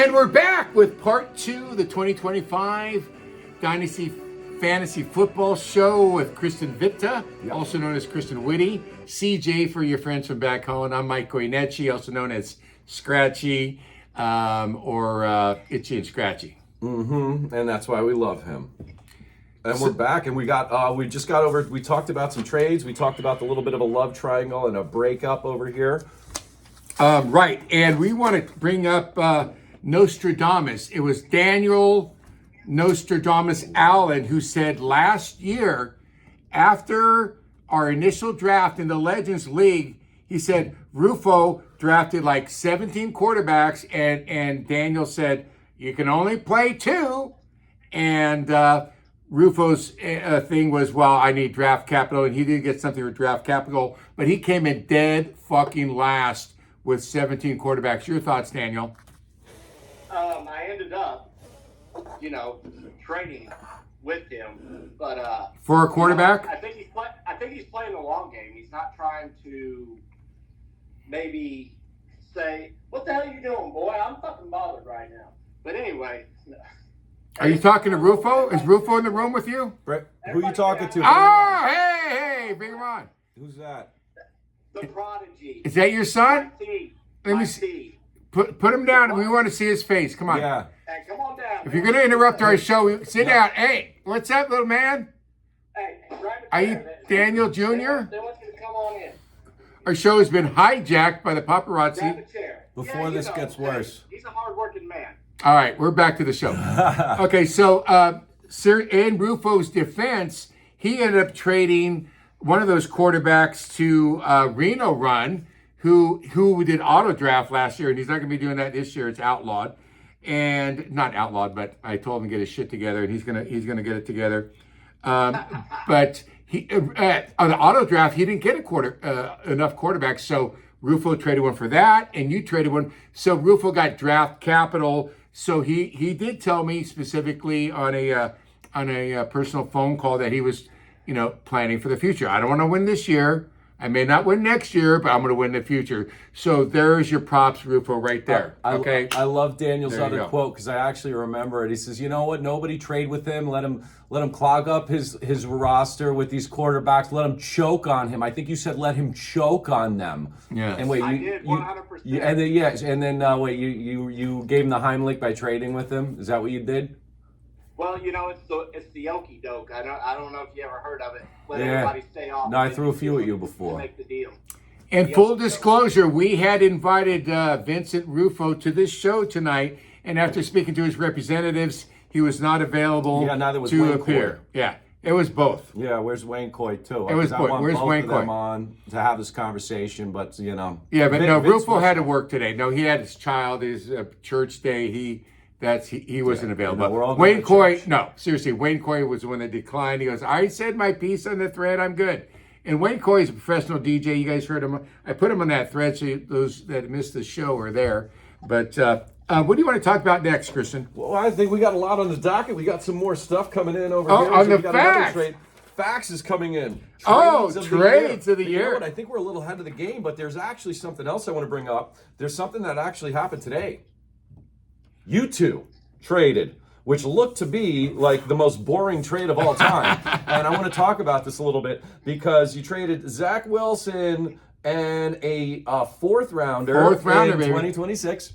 And we're back with part 2 of the 2025 Dynasty Fantasy Football Show with Kristen Vitta, also known as Kristen Whitty. CJ for your friends from back home. I'm Mike Goinecci, also known as Scratchy or Itchy and Scratchy. And that's why we love him. And we're back, and we just got over. We talked about some trades. We talked about the little bit of a love triangle and a breakup over here. Right, and we want to bring up Nostradamus. It was Daniel Nostradamus Allen who said last year, after our initial draft in the Legends League, he said Rufo drafted like 17 quarterbacks, and Daniel said, you can only play 2. And Rufo's thing was, well, I need draft capital, and he did get something with draft capital, but he came in dead fucking last with 17 quarterbacks. Your thoughts, Daniel? I ended up, trading with him, but for a quarterback, I think he's playing the long game. He's not trying to maybe say, "What the hell are you doing, boy? I'm fucking bothered right now." But anyway. Are you talking to Rufo? Is Rufo in the room with you? Brett, who are you talking to? Oh, hey, bring him on. Who's that? The prodigy. Is that your son? Let me see. Put him down. We want to see his face. Come on. Yeah. Hey, come on down. If you're going to interrupt our show, sit down. Hey, what's up, little man? Hey, Are you Daniel Jr.? They want you to come on in. Our show has been hijacked by the Grab paparazzi. a chair. Before this gets worse. He's a hard-working man. All right, we're back to the show. Okay, so Sir, in Rufo's defense, he ended up trading one of those quarterbacks to Reno Run, who did auto draft last year, and he's not going to be doing that this year. It's outlawed, and not outlawed, but I told him to get his shit together, and he's gonna get it together. But he on the auto draft, he didn't get enough quarterbacks, so Rufo traded one for that, and you traded one. So Rufo got draft capital. So he did tell me specifically on a personal phone call that he was, planning for the future. I don't want to win this year. I may not win next year, but I'm going to win in the future. So there's your props, Rufo, right there. Okay. I love Daniel's other go. quote because I actually remember it. He says, "You know what? Nobody trade with him. Let him clog up his roster with these quarterbacks. Let him choke on him." I think you said let him choke on them. Yeah. I did 100%. And then you gave him the Heimlich by trading with him. Is that what you did? Well, it's the okie doke. I don't know if you ever heard of it. Let everybody stay off. No, I threw a few at you before. To make the deal. And full disclosure, we had invited Vincent Rufo to this show tonight, and after speaking to his representatives, he was not available neither was to Wayne appear. Coy. Yeah, it was both. Yeah, where's Wayne Coy too? It was I Coy. want Where's both Wayne of Coy? them on to have this conversation, but Yeah, but Rufo had to work today. No, he had his child, his church day. He wasn't available. we're all Wayne going to Coy, church. no, seriously, Wayne Coy was the one that declined. He goes, I said my piece on the thread, I'm good. And Wayne Coy is a professional DJ. You guys heard him. I put him on that thread, so those that missed the show are there. But what do you want to talk about next, Kristen? Well, I think we got a lot on the docket. We got some more stuff coming in over here. On the we got another facts. trade. Fax is coming in. Trades of the But year. You know what? I think we're a little ahead of the game, but there's actually something else I want to bring up. There's something that actually happened today. You two traded, which looked to be like the most boring trade of all time. And I want to talk about this a little bit because you traded Zach Wilson and a fourth rounder in baby. 2026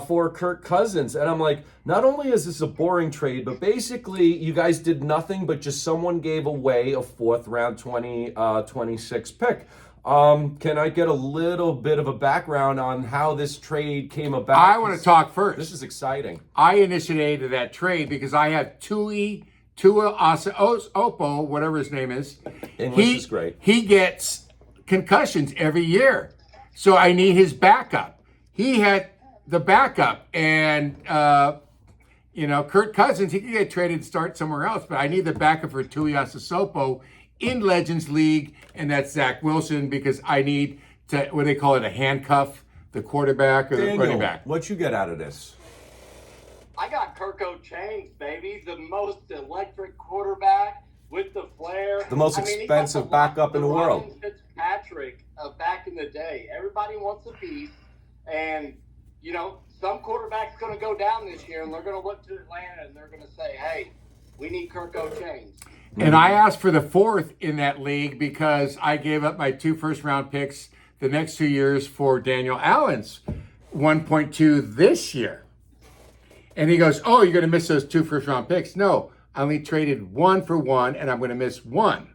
for Kirk Cousins. And I'm like, not only is this a boring trade, but basically you guys did nothing but just someone gave away a fourth round 2026 pick. Can I get a little bit of a background on how this trade came about? I want to talk first. This is exciting. I initiated that trade because I have Tua Opo, whatever his name is. English is great. He gets concussions every year. So I need his backup. He had the backup. And, Kirk Cousins, he could get traded and start somewhere else. But I need the backup for Tuiasosopo in Legends League, and that's Zach Wilson, because I need to, what do they call it, a handcuff the quarterback or the running back. What you get out of this? I got Kirko Chains, baby, the most electric quarterback with the flair. The most expensive backup in the world. Fitzpatrick back in the day. Everybody wants a piece, and some quarterback's going to go down this year, and they're going to look to Atlanta, and they're going to say, hey, we need Kirko changed. And I asked for the 4th in that league because I gave up my 2 first-round picks the next 2 years for Daniel Allen's 1.2 this year. And he goes, oh, you're going to miss those 2 first-round picks. No, I only traded 1 for 1, and I'm going to miss 1.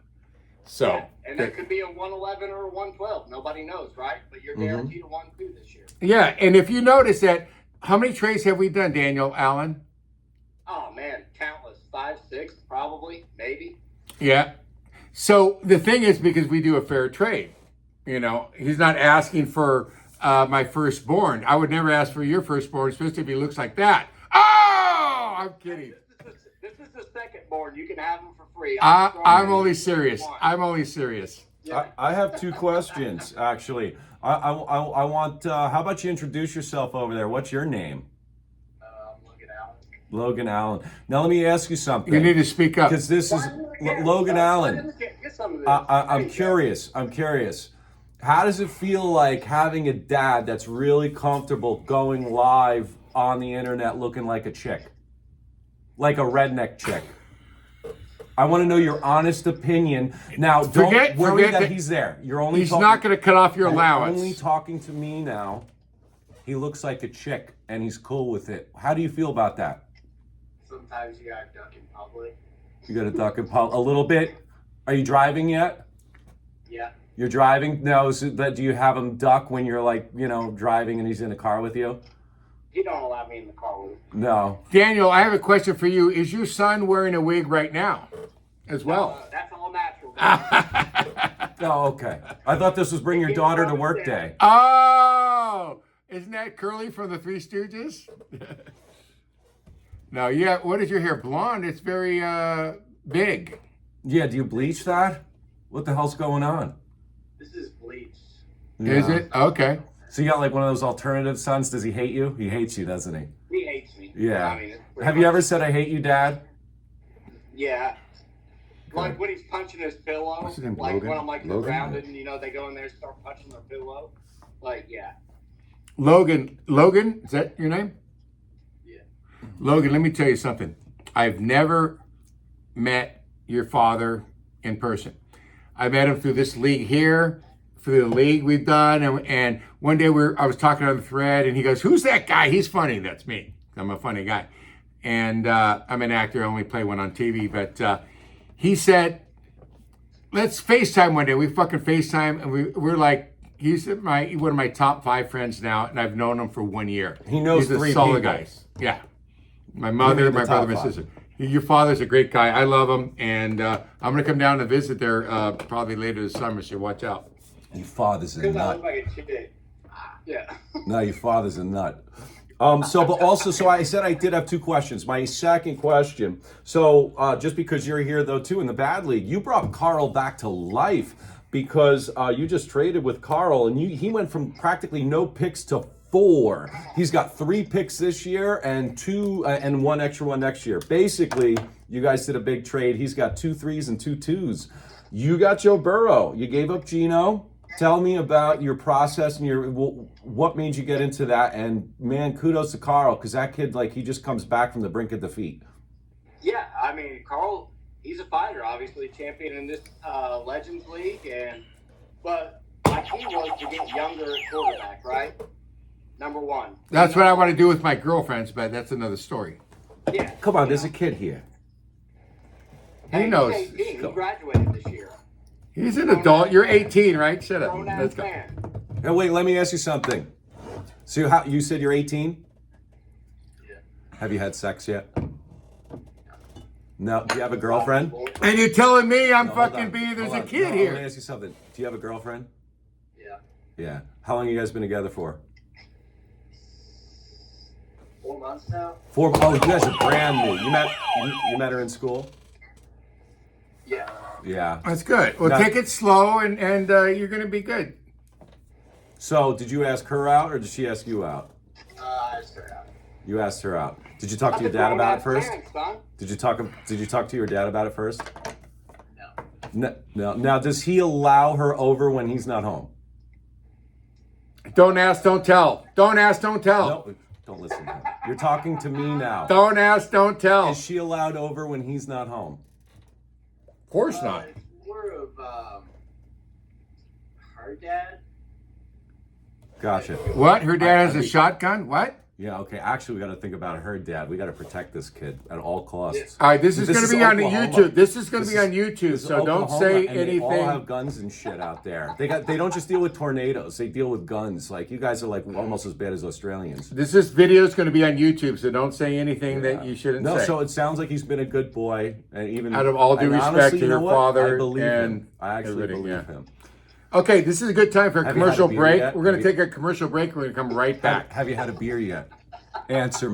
So, Yeah, and that could be a 111 or a 112. Nobody knows, right? But you're guaranteed a 1-2 this year. yeah, and if you notice that, how many trades have we done, Daniel Allen? Oh, man, countless. 5, 6, probably, maybe. Yeah. So the thing is, because we do a fair trade, you know, he's not asking for my firstborn. I would never ask for your firstborn, especially if he looks like that. Oh, I'm kidding. This is the second board. You can have them for free. I'm only serious. I'm only serious. Yeah. I have 2 questions, actually. I want, how about you introduce yourself over there? What's your name? Logan Allen. Logan Allen. Now, let me ask you something. You need to speak up. Because this is Logan Allen. Get some of this. I'm curious. How does it feel like having a dad that's really comfortable going live on the internet looking like a chick? Like a redneck chick? I want to know your honest opinion. Now, don't worry that he's there. You're only He's not going to cut off your You're allowance. only talking to me now. He looks like a chick, and he's cool with it. How do you feel about that? Sometimes you gotta duck in public. You got to duck and pull a little bit. Are you driving yet? Yeah. You're driving? No. So that, do you have him duck when you're like, you know, driving and he's in the car with you? He don't allow me in the car with him. No. Daniel, I have a question for you. Is your son wearing a wig right now as well? That's all natural. Oh, okay. I thought this was bring your daughter to work day. Oh, isn't that Curly from the Three Stooges? No, yeah. What is your hair? Blonde. It's very big. Yeah, do you bleach that? What the hell's going on? This is bleached. Is Yeah. it? Okay. So you got like one of those alternative sons. Does he hate you? He hates you, doesn't he? He hates me. Yeah. I mean, it's pretty Have you much- ever said I hate you, Dad? Yeah. Like when he's punching his pillow, What's his name, like Logan? when I'm like Logan? grounded and you know they go in there and start punching their pillow. Like, yeah. Logan, is that your name? Yeah. Logan, let me tell you something. I've never met your father in person. I met him through this league here, through the league we've done, and one day I was talking on the thread, and he goes, "Who's that guy? He's funny." That's me. I'm a funny guy, and I'm an actor. I only play one on TV, but he said, "Let's FaceTime one day." We fucking FaceTime, and we're like. He's one of my top 5 friends now, and I've known him for 1 year. He knows He's a 3 solid people. guys. Yeah, my mother, Maybe the my brother, my top 5. sister. Your father's a great guy. I love him, and I'm gonna come down and visit there probably later this summer. So watch out. Your father's a Because I nut. look like a chick. Yeah. No, your father's a nut. So I said I did have 2 questions. My second question. So just because you're here though too in the bad league, you brought Carl back to life because you just traded with Carl and he went from practically no picks to 4. He's got 3 picks this year and 2 and 1 extra one next year. Basically, you guys did a big trade. He's got 2 3s and 2 2s. You got Joe Burrow. You gave up Geno. Tell me about your process and what made you get into that. And man, kudos to Carl because that kid, like, he just comes back from the brink of defeat. Yeah, I mean, Carl, he's a fighter, obviously, champion in this Legends League, but my key was to get younger at quarterback, right? Number 1. That's what I want to do with my girlfriends, but that's another story. Yeah. Come on, there's a kid here. He knows. He's 18. He graduated this year. He's an adult. You're 18, right? Shut up. Grown-ass Let's go. man. Now wait, let me ask you something. So you said you're 18? Yeah. Have you had sex yet? No. Do you have a girlfriend? And you're telling me I'm No, hold fucking on. being there's Hold a on. kid No, Let me here. ask you something. Do you have a girlfriend? Yeah. Yeah. How long have you guys been together for? 4 months now? 4. Oh, you guys are brand new. You met her in school? Yeah. Yeah. That's good. Well, Now- take it slow, and you're gonna be good. So did you ask her out or did she ask you out? I started out. You asked her out. Did you talk to your dad about it first? Man, son. Did you talk to your dad about it first? No. No. Now, does he allow her over when he's not home? Don't ask, don't tell. Don't ask, don't tell. No. Don't listen to him. You're talking to me now. Don't ask, don't tell. Is she allowed over when he's not home? Of course not. It's more of her dad. Gotcha. What? Her dad has a shotgun? What? Yeah, okay. Actually, we got to think about her dad. We got to protect this kid at all costs. All right, this is going to be on the Oklahoma. YouTube. This is going to be on YouTube, This is so don't Oklahoma, say and They all anything. have guns and shit out there. They don't just deal with tornadoes. They deal with guns. Like, you guys are like almost as bad as Australians. This video is going to be on YouTube, so don't say anything that you shouldn't No, say. so it sounds like he's been a good boy, and even Out of all due and respect honestly, to you know your what? father I believe and him. I actually everything, believe yeah. him. Okay, this is a good time for a Have you had a commercial beer break. yet? We're going to take a commercial break. We're going to come right back. Have you had a beer yet? Answer me.